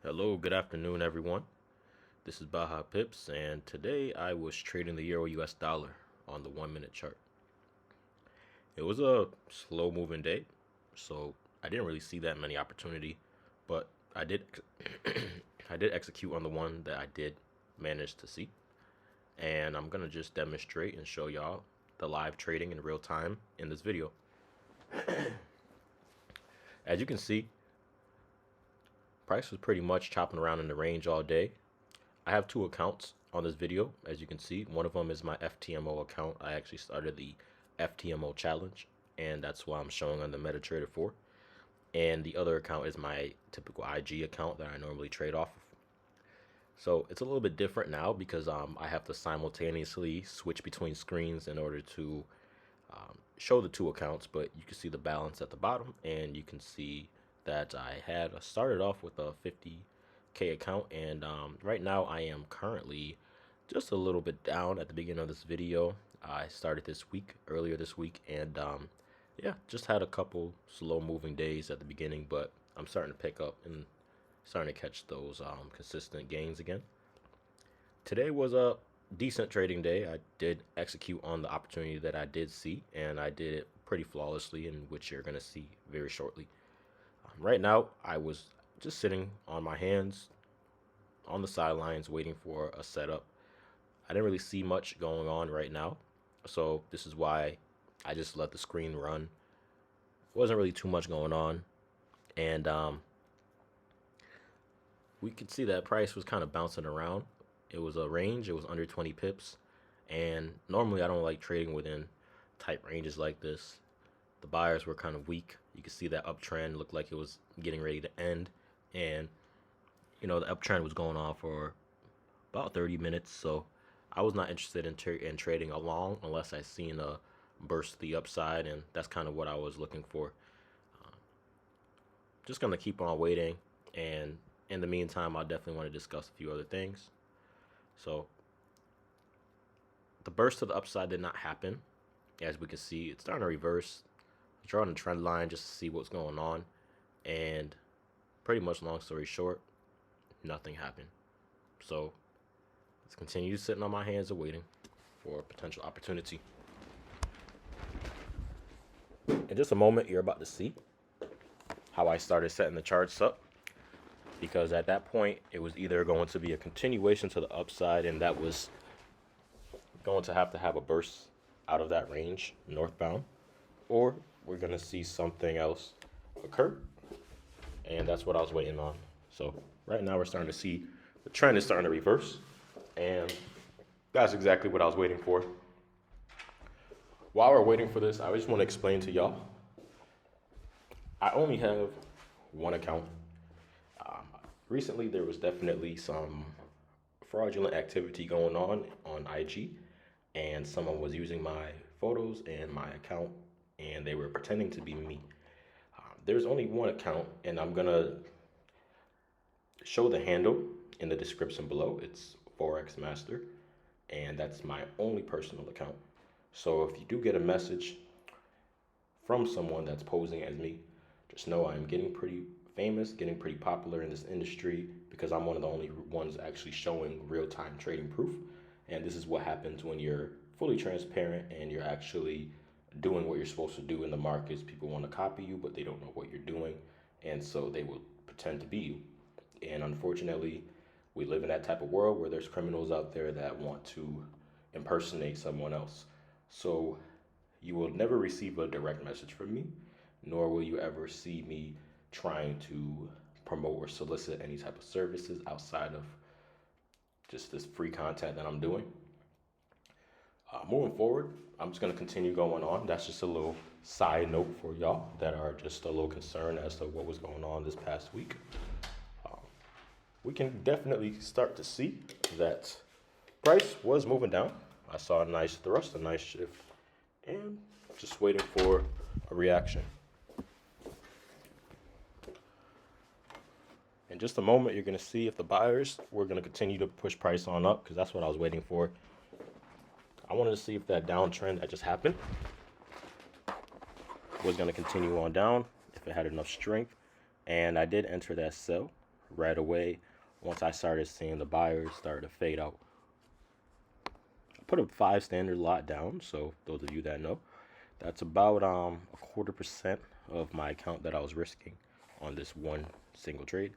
Hello, good afternoon, everyone. This is Baja Pips, and today I was trading the Euro US dollar on the 1 minute chart. It was a slow moving day, so I didn't really see that many opportunity, but I did I did execute on the one that I did manage to see, and I'm gonna just demonstrate and show y'all the live trading in real time in this video. As you can see, price was pretty much chopping around in the range all day. I have two accounts on this video, as you can see. One of them is my FTMO account. I actually started the FTMO challenge, and that's why I'm showing on the MetaTrader 4. And the other account is my typical IG account that I normally trade off of. So it's a little bit different now because I have to simultaneously switch between screens in order to show the two accounts, but you can see the balance at the bottom, and you can see that I had started off with a 50K account, and right now I am currently just a little bit down at the beginning of this video. I started earlier this week, and yeah, just had a couple slow moving days at the beginning, but I'm starting to pick up and starting to catch those consistent gains again. Today was a decent trading day. I did execute on the opportunity that I did see, and I did it pretty flawlessly, in which you're going to see very shortly. Right now, I was just sitting on my hands on the sidelines waiting for a setup. I didn't really see much going on right now, so this is why I just let the screen run. Wasn't really too much going on, and we could see that price was kind of bouncing around. It was a range. It was under 20 pips, and normally I don't like trading within tight ranges like this. The buyers were kind of weak. You can see that uptrend looked like it was getting ready to end, and the uptrend was going on for about 30 minutes. So I was not interested in trading along unless I seen a burst to the upside, and that's kind of what I was looking for. Just gonna keep on waiting, and in the meantime, I definitely want to discuss a few other things. So the burst to the upside did not happen. As we can see, it's starting to reverse. Drawing a trend line just to see what's going on, and pretty much, long story short, nothing happened. So let's continue sitting on my hands and waiting for a potential opportunity. In just a moment, you're about to see how I started setting the charts up, because at that point it was either going to be a continuation to the upside, and that was going to have a burst out of that range northbound, or we're going to see something else occur, and that's what I was waiting on. So right now we're starting to see the trend is starting to reverse, and that's exactly what I was waiting for. While we're waiting for this, I just want to explain to y'all, I only have one account. Recently there was definitely some fraudulent activity going on IG, and someone was using my photos and my account, and they were pretending to be me. There's only one account, and I'm gonna show the handle in the description below. It's Forex Master, and that's my only personal account. So if you do get a message from someone that's posing as me, just know I'm getting pretty famous, getting pretty popular in this industry, because I'm one of the only ones actually showing real-time trading proof. And this is what happens when you're fully transparent and you're actually doing what you're supposed to do in the markets. People want to copy you, but they don't know what you're doing, and so they will pretend to be you. And unfortunately, we live in that type of world where there's criminals out there that want to impersonate someone else. So you will never receive a direct message from me, nor will you ever see me trying to promote or solicit any type of services outside of just this free content that I'm doing. Moving forward, I'm just going to continue going on. That's just a little side note for y'all that are just a little concerned as to what was going on this past week. We can definitely start to see that price was moving down. I saw a nice thrust, a nice shift, and just waiting for a reaction. In just a moment, you're going to see if the buyers were going to continue to push price on up, because that's what I was waiting for. I wanted to see if that downtrend that just happened was going to continue on down, if it had enough strength. And I did enter that sell right away once I started seeing the buyers start to fade out. I put a 5 standard lot down, so those of you that know, that's about a 1/4% of my account that I was risking on this one single trade.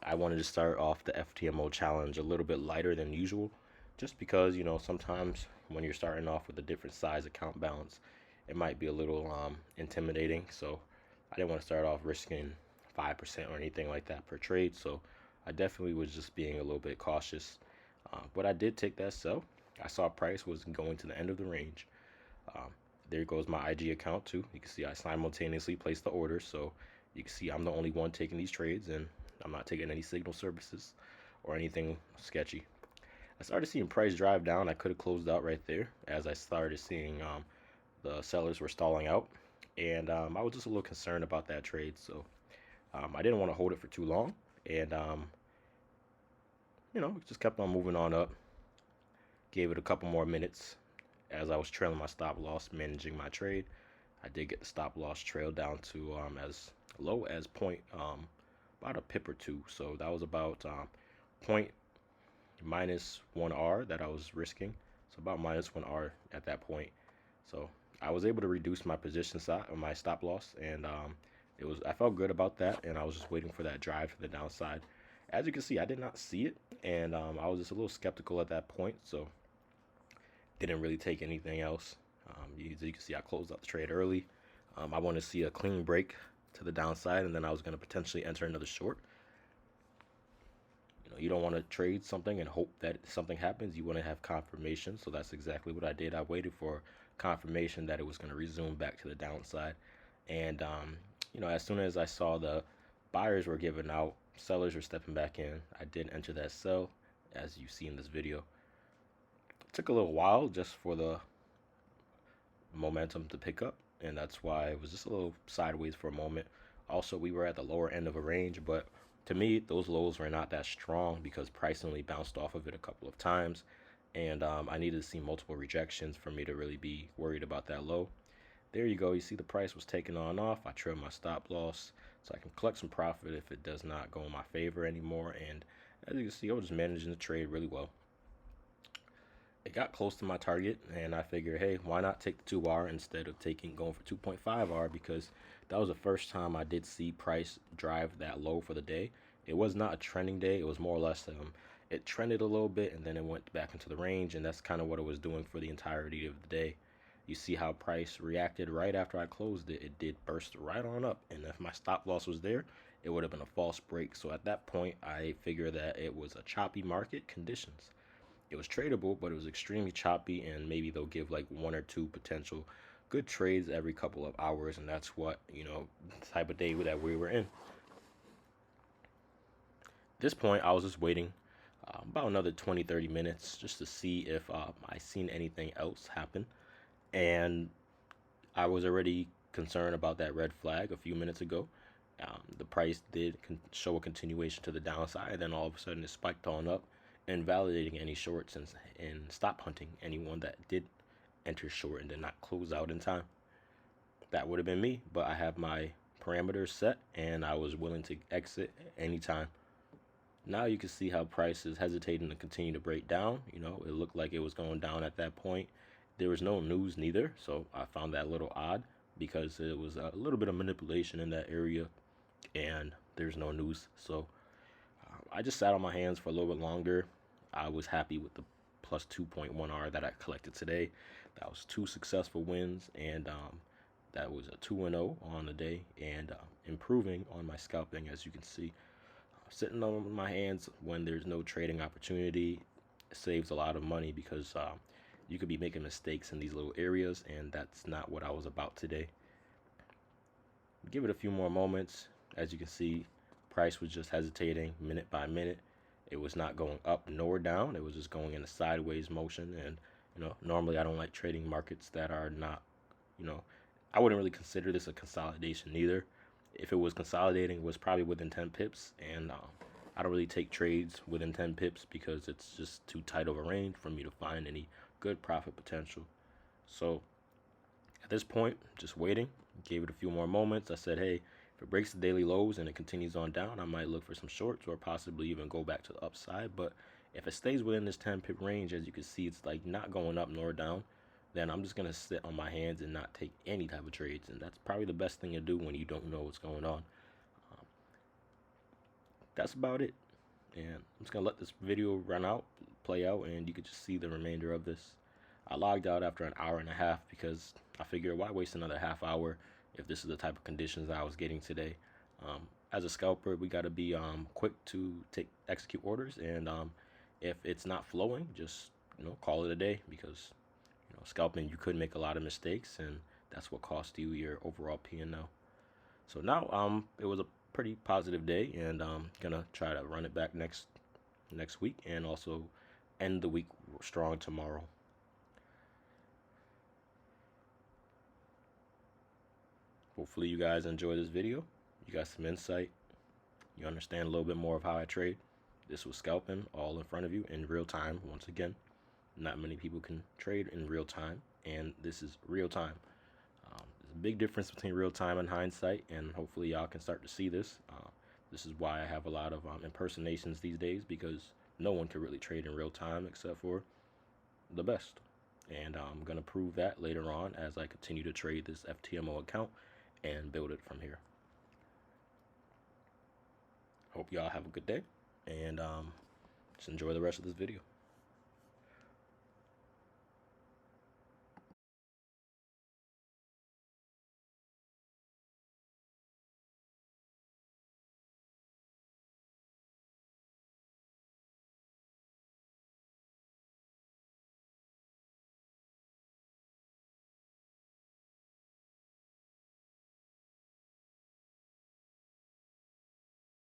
I wanted to start off the FTMO challenge a little bit lighter than usual, just because, you know, sometimes when you're starting off with a different size account balance, it might be a little intimidating. So I didn't want to start off risking 5% or anything like that per trade. So I definitely was just being a little bit cautious. But I did take that sell. I saw price was going to the end of the range. Um, there goes my IG account too. You can see I simultaneously placed the order. So you can see I'm the only one taking these trades, and I'm not taking any signal services or anything sketchy. I started seeing price drive down. I could have closed out right there as I started seeing the sellers were stalling out. And I was just a little concerned about that trade. So I didn't want to hold it for too long. And, you know, just kept on moving on up. Gave it a couple more minutes as I was trailing my stop loss, managing my trade. I did get the stop loss trail down to as low as about a pip or two. So that was about point minus 1R that I was risking. So about minus 1R at that point. So I was able to reduce my position size or my stop loss, and I felt good about that, and I was just waiting for that drive to the downside. As you can see, I did not see it, and I was just a little skeptical at that point, so didn't really take anything else. As you can see, I closed out the trade early. I wanted to see a clean break to the downside, and then I was going to potentially enter another short. You know, you don't want to trade something and hope that something happens. You want to have confirmation, so that's exactly what I did. I waited for confirmation that it was going to resume back to the downside, and you know, as soon as I saw the buyers were giving out, sellers were stepping back in, I did enter that sell, as you see in this video. It took a little while just for the momentum to pick up, and that's why it was just a little sideways for a moment. Also, we were at the lower end of a range, but to me, those lows were not that strong because price only bounced off of it a couple of times, and I needed to see multiple rejections for me to really be worried about that low. There you go. You see the price was taking on off. I trailed my stop loss so I can collect some profit if it does not go in my favor anymore. And as you can see, I was just managing the trade really well. It got close to my target, and I figured, hey, why not take the 2R instead of going for 2.5R, because that was the first time I did see price drive that low for the day. It was not a trending day. It was more or less it trended a little bit, and then it went back into the range, and that's kind of what it was doing for the entirety of the day. You see how price reacted right after I closed it. It did burst right on up, and if my stop loss was there, it would have been a false break. So at that point, I figured that it was a choppy market conditions. It was tradable, but it was extremely choppy, and maybe they'll give like 1 or 2 potential good trades every couple of hours, and that's what, you know, the type of day that we were in. At this point, I was just waiting about another 20-30 minutes just to see if I seen anything else happen. And I was already concerned about that red flag a few minutes ago. The price did show a continuation to the downside, and then all of a sudden it spiked on up, invalidating any shorts and stop hunting anyone that did enter short and did not close out in time. That would have been me, but I have my parameters set, and I was willing to exit anytime. Now you can see how price is hesitating to continue to break down. You know, it looked like it was going down at that point. There was no news neither, so I found that a little odd because it was a little bit of manipulation in that area, and there's no news. So I just sat on my hands for a little bit longer. I was happy with the plus 2.1R that I collected today. That was 2 successful wins, and that was a 2-0 on the day, and improving on my scalping, as you can see. Sitting on my hands when there's no trading opportunity saves a lot of money because you could be making mistakes in these little areas, and that's not what I was about today. Give it a few more moments. As you can see, price was just hesitating minute by minute. It was not going up nor down. It was just going in a sideways motion. And, you know, normally I don't like trading markets that are not, you know, I wouldn't really consider this a consolidation either. If it was consolidating, it was probably within 10 pips. And I don't really take trades within 10 pips because it's just too tight of a range for me to find any good profit potential. So at this point, just waiting. Gave it a few more moments. I said, hey, if it breaks the daily lows and it continues on down, I might look for some shorts or possibly even go back to the upside. But if it stays within this 10 pip range, as you can see, it's like not going up nor down, then I'm just going to sit on my hands and not take any type of trades. And that's probably the best thing to do when you don't know what's going on. That's about it. And I'm just going to let this video run out, play out, and you can just see the remainder of this. I logged out after an hour and a half because I figured why waste another half hour if this is the type of conditions I was getting today. As a scalper, we got to be quick to execute orders, and if it's not flowing, just call it a day, because scalping, you could make a lot of mistakes, and that's what cost you your overall P&L. So now it was a pretty positive day, and I'm gonna try to run it back next week, and also end the week strong tomorrow. Hopefully you guys enjoy this video. You got some insight. You understand a little bit more of how I trade. This was scalping all in front of you in real time. Once again, not many people can trade in real time, and this is real time. There's a big difference between real time and hindsight, and hopefully y'all can start to see this. This is why I have a lot of impersonations these days, because no one can really trade in real time except for the best. And I'm going to prove that later on as I continue to trade this FTMO account and build it from here. Hope y'all have a good day, and just enjoy the rest of this video.